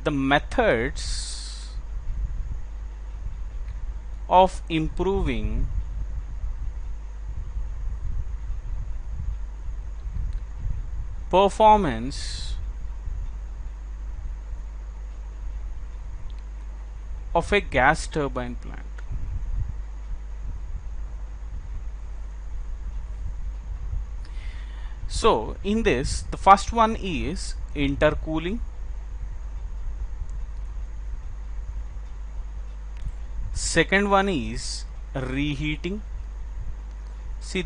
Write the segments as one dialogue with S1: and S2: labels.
S1: the methods of improving performance of a gas turbine plant. So in this, the first one is intercooling, second one is reheating, see,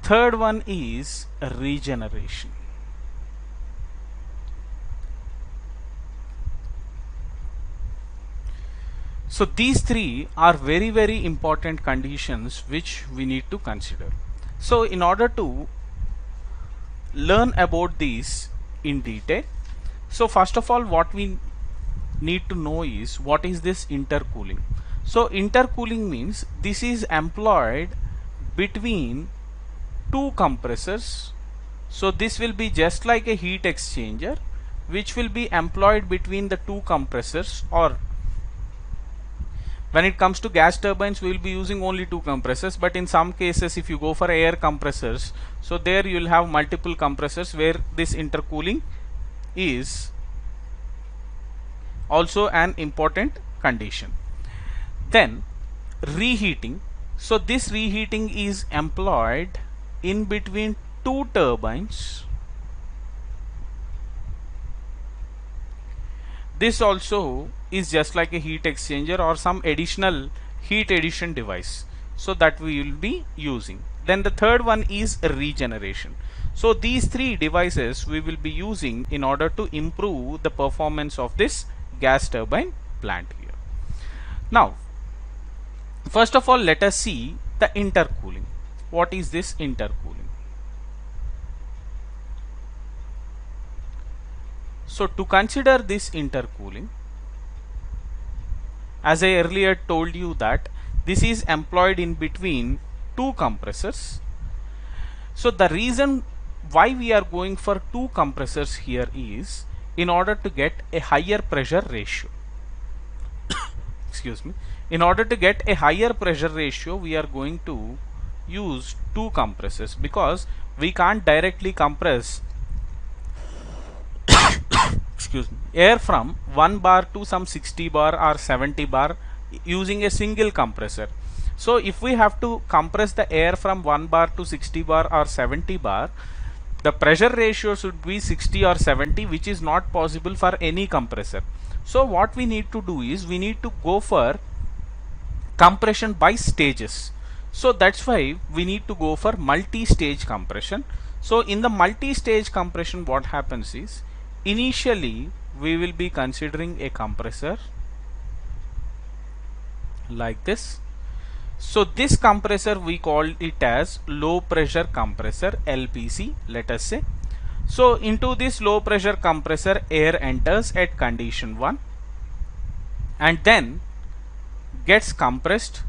S1: third one is regeneration. So these three are very important conditions which we need to consider. So in order to learn about these in detail, so first of all what we need to know is what is this intercooling. So intercooling means this is employed between two compressors. So this will be just like a heat exchanger which will be employed between the two compressors, or when it comes to gas turbines we will be using only two compressors, but in some cases if you go for air compressors, so there you will have multiple compressors where this intercooling is also an important condition. Then reheating, so this reheating is employed in between two turbines. This also is just like a heat exchanger or some additional heat addition device, so that we will be using. Then the third one is regeneration. So these three devices we will be using in order to improve the performance of this gas turbine plant here. Now first of all let us see the intercooling. What is this intercooling? So to consider this intercooling, as I earlier told you that this is employed in between two compressors. So the reason why we are going for two compressors here is in order to get a higher pressure ratio. Excuse me. In order to get a higher pressure ratio, we are going to use two compressors, because we can't directly compress excuse me, air from 1 bar to some 60 bar or 70 bar using a single compressor. So if we have to compress the air from 1 bar to 60 bar or 70 bar, the pressure ratio should be 60 or 70, which is not possible for any compressor. So what we need to do is we need to go for compression by stages. So that's why we need to go for multi-stage compression. So in the multi-stage compression what happens is, initially we will be considering a compressor like this. So this compressor we call it as low pressure compressor, LPC, let us say. So into this low pressure compressor air enters at condition 1 and then gets compressed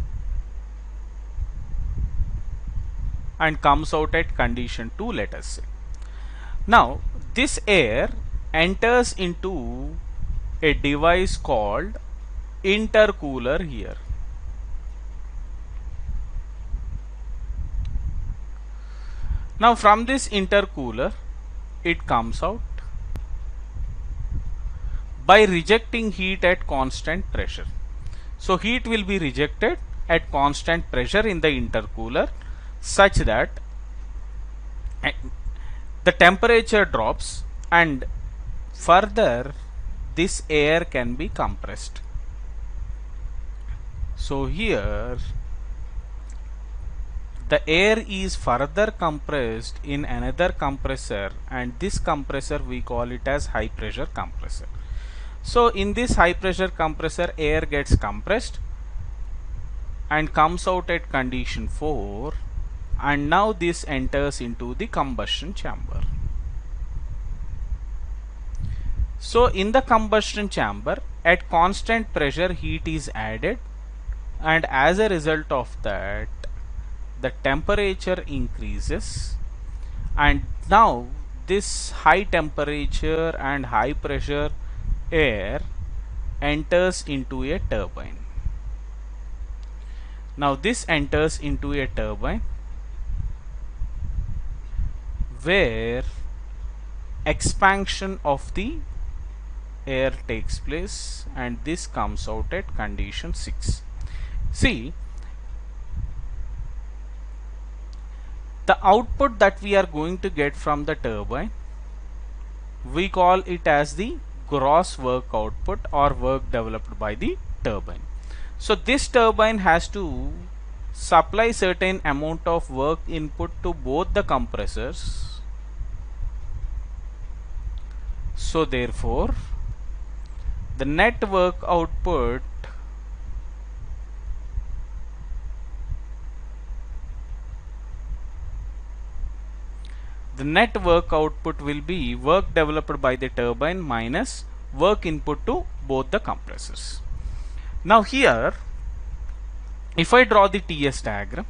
S1: and comes out at condition 2, let us say. Now this air enters into a device called intercooler here. Now from this intercooler it comes out by rejecting heat at constant pressure. So heat will be rejected at constant pressure in the intercooler such that the temperature drops and further this air can be compressed. So here the air is further compressed in another compressor, and this compressor we call it as high pressure compressor. So in this high pressure compressor air gets compressed and comes out at condition 4, and now this enters into the combustion chamber. So in the combustion chamber at constant pressure heat is added, and as a result of that the temperature increases, and now this high temperature and high pressure air enters into a turbine. Now this enters into a turbine where expansion of the air takes place, and this comes out at condition 6. See, the output that we are going to get from the turbine, we call it as the gross work output or work developed by the turbine. So this turbine has to supply certain amount of work input to both the compressors. So therefore the net work output will be work developed by the turbine minus work input to both the compressors. Now here, if I draw the TS diagram,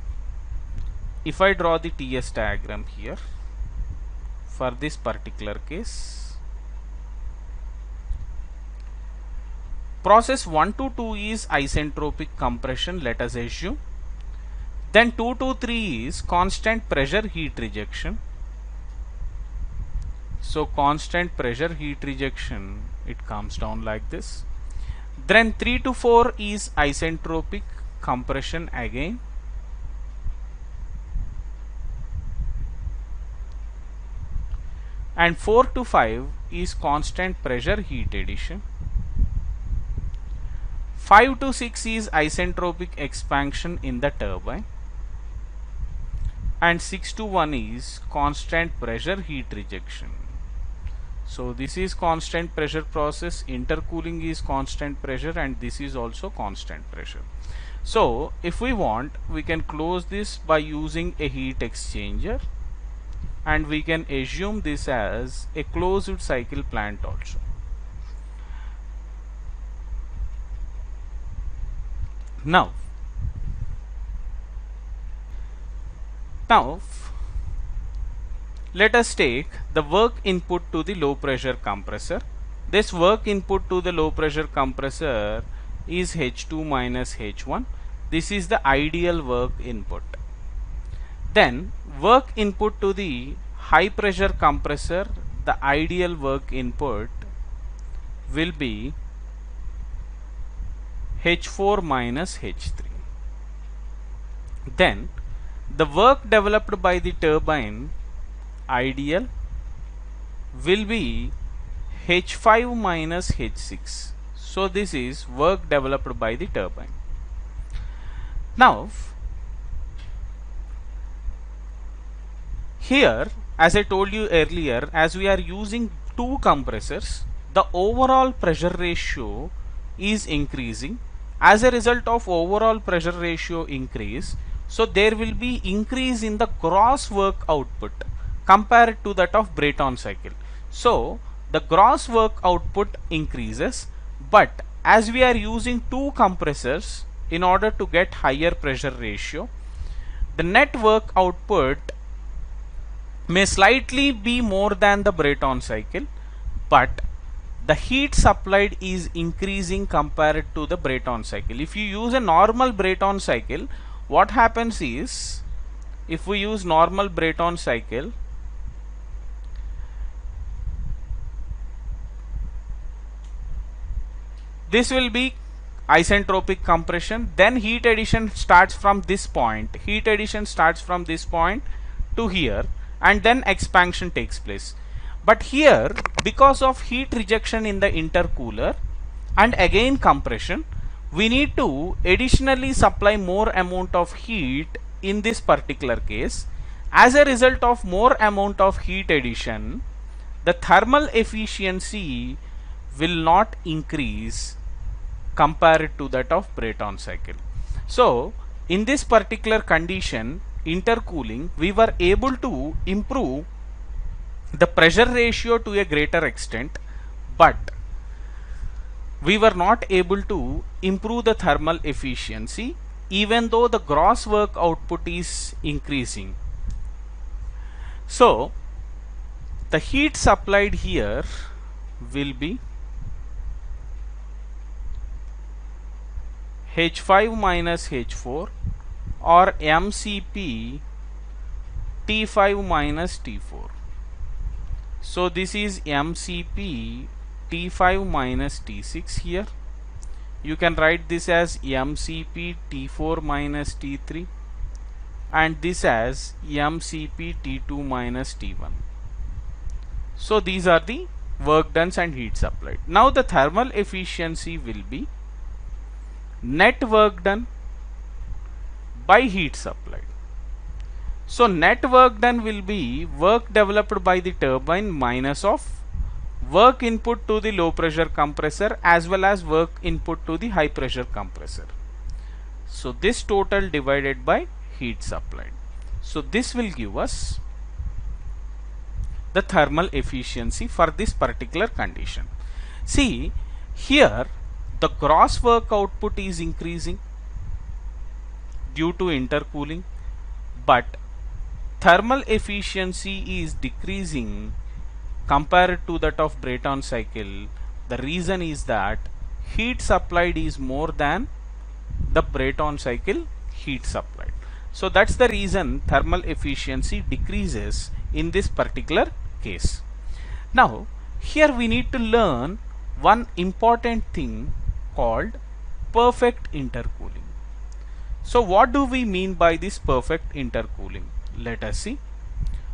S1: here for this particular case, process 1 to 2 is isentropic compression, let us assume. Then 2 to 3 is constant pressure heat rejection. So constant pressure heat rejection, it comes down like this. Then 3 to 4 is isentropic compression again. And 4 to 5 is constant pressure heat addition. 5 to 6 is isentropic expansion in the turbine. And 6 to 1 is constant pressure heat rejection. So this is constant pressure process, intercooling is constant pressure, and this is also constant pressure. So if we want, we can close this by using a heat exchanger, and we can assume this as a closed cycle plant also. Now let us take the work input to the low pressure compressor. This work input to the low pressure compressor is H2 minus H1. This is the ideal work input. Then work input to the high pressure compressor, the ideal work input will be H4 minus H3. Then the work developed by the turbine ideal will be H5 minus H6. So this is work developed by the turbine. Now here, as I told you earlier, as we are using two compressors, the overall pressure ratio is increasing. As a result of overall pressure ratio increase, so there will be increase in the gross work output compared to that of Brayton cycle. So the gross work output increases, but as we are using two compressors in order to get higher pressure ratio, the net work output may slightly be more than the Brayton cycle, but the heat supplied is increasing compared to the Brayton cycle. If you use a normal Brayton cycle, what happens is, if we use normal Brayton cycle, this will be isentropic compression, then heat addition starts from this point, to here, and then expansion takes place. But here, because of heat rejection in the intercooler and again compression, we need to additionally supply more amount of heat in this particular case. As a result of more amount of heat addition, the thermal efficiency will not increase compared to that of Brayton cycle. So in this particular condition, intercooling, we were able to improve the pressure ratio to a greater extent, but we were not able to improve the thermal efficiency even though the gross work output is increasing. So the heat supplied here will be H5 minus H4 or MCP T5 minus T4. So this is MCP T5 minus T6 here. You can write this as MCP T4 minus T3 and this as MCP T2 minus T1. So these are the work done and heat supplied. Now the thermal efficiency will be net work done by heat supplied. So net work done will be work developed by the turbine minus of work input to the low pressure compressor as well as work input to the high pressure compressor. So this total divided by heat supplied. So this will give us the thermal efficiency for this particular condition. See here the gross work output is increasing due to intercooling, but thermal efficiency is decreasing compared to that of Brayton cycle. The reason is that heat supplied is more than the Brayton cycle heat supplied. So that's the reason thermal efficiency decreases in this particular case. Now here we need to learn one important thing called perfect intercooling. So what do we mean by this perfect intercooling? Let us see.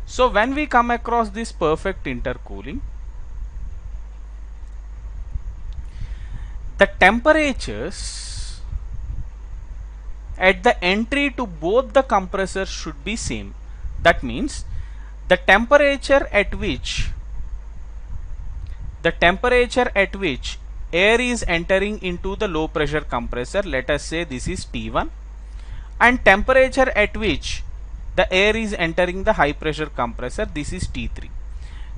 S1: So when we come across this perfect intercooling, the temperatures at the entry to both the compressors should be same. That means the temperature at which air is entering into the low pressure compressor, let us say this is T1, and temperature at which the air is entering the high pressure compressor, this is T3.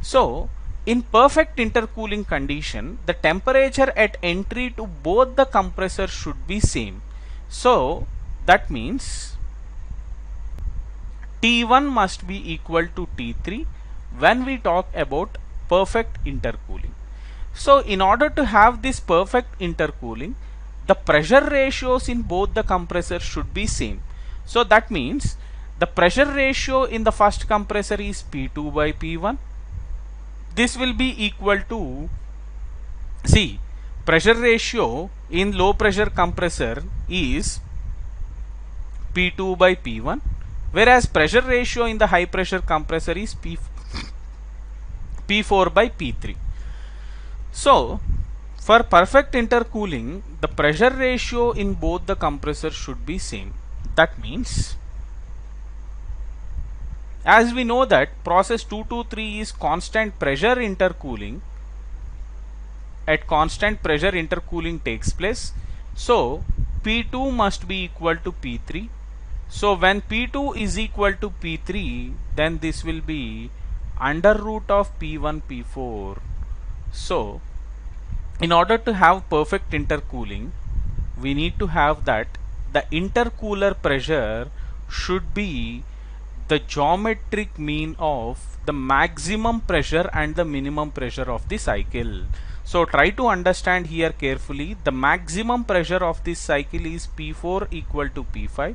S1: So in perfect intercooling condition, the temperature at entry to both the compressors should be same. So that means T1 must be equal to T3 when we talk about perfect intercooling. So in order to have this perfect intercooling, the pressure ratios in both the compressors should be same. So that means the pressure ratio in the first compressor is P2 by P1. This will be equal to, see, pressure ratio in low pressure compressor is P2 by P1, whereas pressure ratio in the high pressure compressor is P4 by P3. So for perfect intercooling, the pressure ratio in both the compressors should be same. That means, as we know that process 223 is constant pressure intercooling, at constant pressure intercooling takes place. So P2 must be equal to P3. So when P2 is equal to P3, then this will be under root of P1 P4. So in order to have perfect intercooling, we need to have that the intercooler pressure should be the geometric mean of the maximum pressure and the minimum pressure of the cycle. So try to understand here carefully. The maximum pressure of this cycle is P4 equal to P5,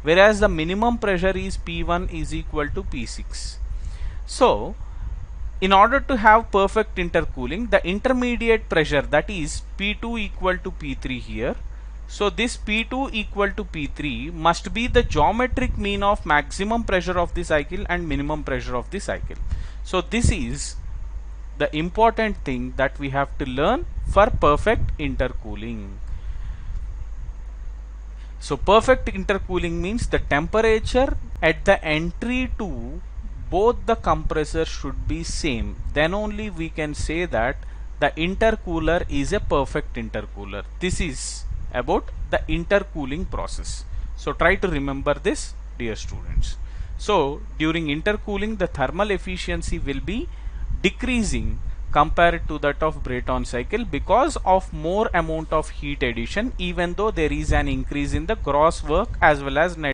S1: whereas the minimum pressure is P1 is equal to P6. So in order to have perfect intercooling, the intermediate pressure, that is P2 equal to P3 here. So this P2 equal to P3 must be the geometric mean of maximum pressure of the cycle and minimum pressure of the cycle. So this is the important thing that we have to learn for perfect intercooling. So perfect intercooling means the temperature at the entry to both the compressors should be same. Then only we can say that the intercooler is a perfect intercooler. This is about the intercooling process. So try to remember this, dear students. So during intercooling, the thermal efficiency will be decreasing compared to that of Brayton cycle because of more amount of heat addition, even though there is an increase in the gross work as well as net